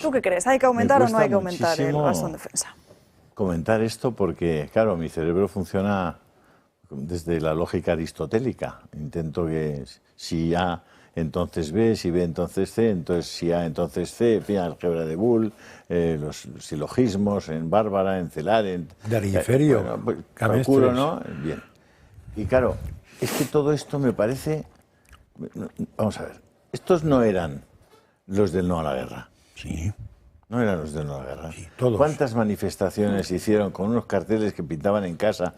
¿Tú qué crees? ¿Hay que aumentar o no hay que aumentar el gasto en defensa? Comentar esto porque, claro, mi cerebro funciona desde la lógica aristotélica. Intento que si A, entonces B, si B, entonces C, entonces si A, entonces C, en fin, álgebra de Boole, los silogismos en Bárbara, en Celar, en... Dariferio. Bueno, pues, procuro, ¿no? Bien. Y claro, es que todo esto me parece... Vamos a ver, estos no eran los del no a la guerra. Sí. No eran los del no a la guerra. Sí, todos. ¿Cuántas manifestaciones hicieron con unos carteles que pintaban en casa?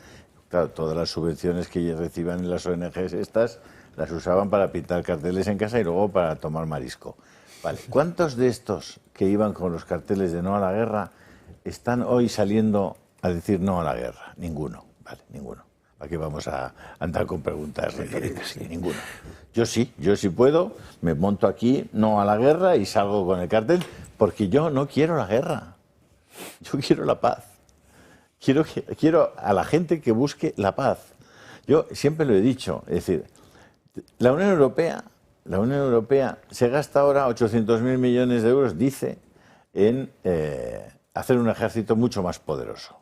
Claro, todas las subvenciones que recibían en las ONGs estas las usaban para pintar carteles en casa y luego para tomar marisco. Vale. ¿Cuántos de estos que iban con los carteles de no a la guerra están hoy saliendo a decir no a la guerra? Ninguno. Vale, ninguno. ¿Para qué vamos a andar con preguntas retóricas? Sí, ninguno. Yo sí puedo, me monto aquí, no a la guerra y salgo con el cartel, porque yo no quiero la guerra. Yo quiero la paz. Quiero a la gente que busque la paz. Yo siempre lo he dicho, es decir, la Unión Europea se gasta ahora 800.000 millones de euros, dice, en hacer un ejército mucho más poderoso.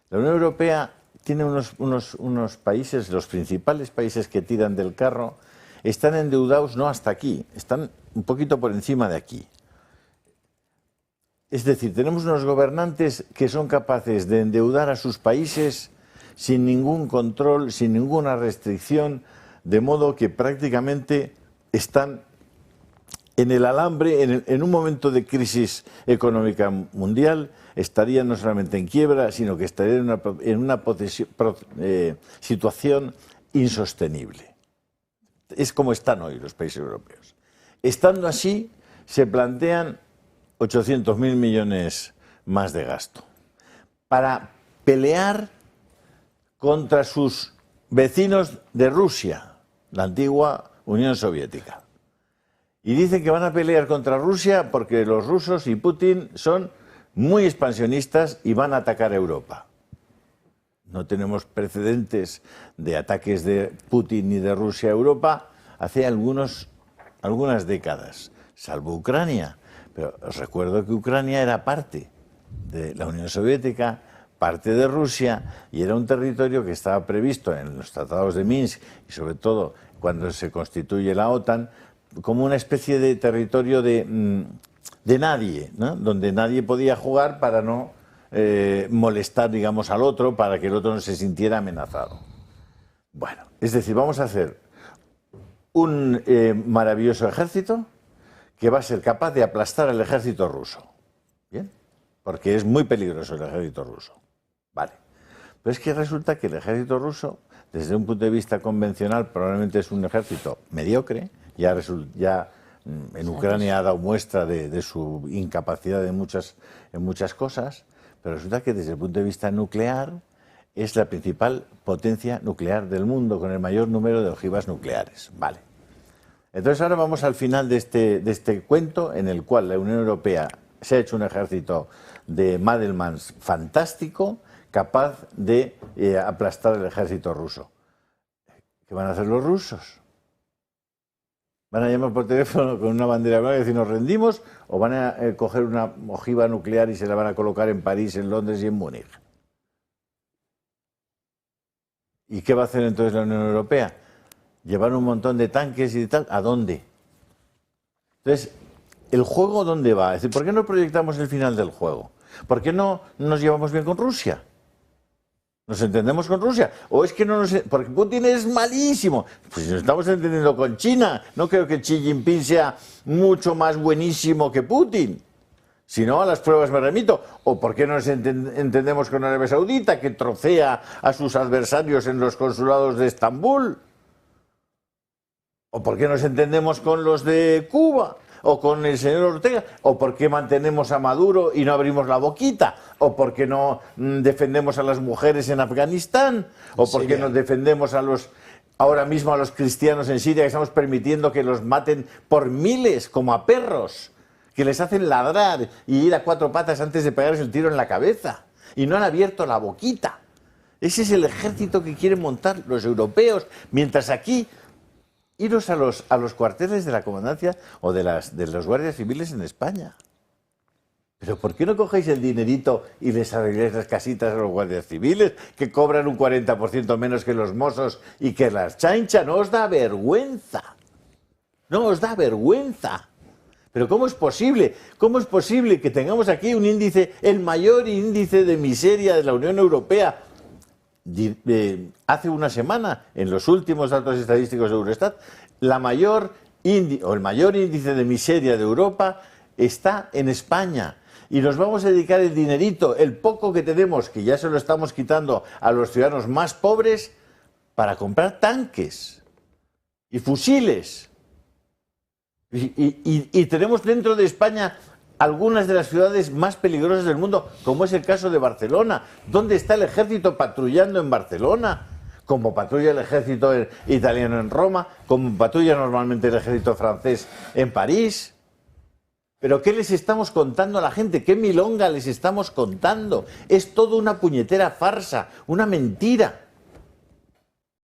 La Unión Europea tiene unos países, los principales países que tiran del carro, están endeudados no hasta aquí, están un poquito por encima de aquí. Es decir, tenemos unos gobernantes que son capaces de endeudar a sus países sin ningún control, sin ninguna restricción, de modo que prácticamente están en el alambre, en un momento de crisis económica mundial, estarían no solamente en quiebra, sino que estarían en una situación insostenible. Es como están hoy los países europeos. Estando así, se plantean 800.000 millones más de gasto para pelear contra sus vecinos de Rusia, la antigua Unión Soviética. Y dicen que van a pelear contra Rusia porque los rusos y Putin son muy expansionistas y van a atacar a Europa. No tenemos precedentes de ataques de Putin ni de Rusia a Europa hace algunas décadas, salvo Ucrania. Pero os recuerdo que Ucrania era parte de la Unión Soviética, parte de Rusia, y era un territorio que estaba previsto en los tratados de Minsk y sobre todo cuando se constituye la OTAN como una especie de territorio de nadie, ¿no? Donde nadie podía jugar para no molestar, digamos, al otro, para que el otro no se sintiera amenazado. Bueno, es decir, vamos a hacer un maravilloso ejército que va a ser capaz de aplastar al ejército ruso. ¿Bien? Porque es muy peligroso el ejército ruso. Vale. Pero es que resulta que el ejército ruso, desde un punto de vista convencional, probablemente es un ejército mediocre. Ya en Ucrania ha dado muestra de su incapacidad en muchas cosas, pero resulta que desde el punto de vista nuclear es la principal potencia nuclear del mundo, con el mayor número de ojivas nucleares. Vale. Entonces ahora vamos al final de este cuento, en el cual la Unión Europea se ha hecho un ejército de Madelmans fantástico, capaz de aplastar el ejército ruso. ¿Qué van a hacer los rusos? ¿Van a llamar por teléfono con una bandera blanca y decir nos rendimos? ¿O van a coger una ojiva nuclear y se la van a colocar en París, en Londres y en Múnich? ¿Y qué va a hacer entonces la Unión Europea? ¿Llevar un montón de tanques y tal? ¿A dónde? Entonces, ¿el juego dónde va? Es decir, ¿por qué no proyectamos el final del juego? ¿Por qué no nos llevamos bien con Rusia? ¿Nos entendemos con Rusia? ¿O es que no nos... Porque Putin es malísimo. Pues si nos estamos entendiendo con China, no creo que Xi Jinping sea mucho más buenísimo que Putin. Si no, a las pruebas me remito. ¿O por qué no nos entendemos con Arabia Saudita, que trocea a sus adversarios en los consulados de Estambul? ¿O por qué nos entendemos con los de Cuba? ¿O con el señor Ortega? ¿O por qué mantenemos a Maduro y no abrimos la boquita? ¿O por qué no defendemos a las mujeres en Afganistán? ¿O por qué no defendemos ahora mismo a los cristianos en Siria, que estamos permitiendo que los maten por miles, como a perros, que les hacen ladrar y ir a cuatro patas antes de pegarles el tiro en la cabeza? Y no han abierto la boquita. Ese es el ejército que quieren montar los europeos, mientras aquí... Iros a los cuarteles de la comandancia o de los guardias civiles en España. Pero ¿por qué no cogéis el dinerito y les arregláis las casitas a los guardias civiles, que cobran un 40% menos que los mozos y que las chancha? No os da vergüenza. No os da vergüenza. Pero ¿cómo es posible? ¿Cómo es posible que tengamos aquí un índice, el mayor índice de miseria de la Unión Europea? Hace una semana, en los últimos datos estadísticos de Eurostat, el mayor índice de miseria de Europa está en España. Y nos vamos a dedicar el dinerito, el poco que tenemos, que ya se lo estamos quitando a los ciudadanos más pobres, para comprar tanques y fusiles. Y tenemos dentro de España algunas de las ciudades más peligrosas del mundo, como es el caso de Barcelona. ¿Dónde está el ejército patrullando en Barcelona? Como patrulla el ejército italiano en Roma, como patrulla normalmente el ejército francés en París. ¿Pero qué les estamos contando a la gente? ¿Qué milonga les estamos contando? Es todo una puñetera farsa, una mentira.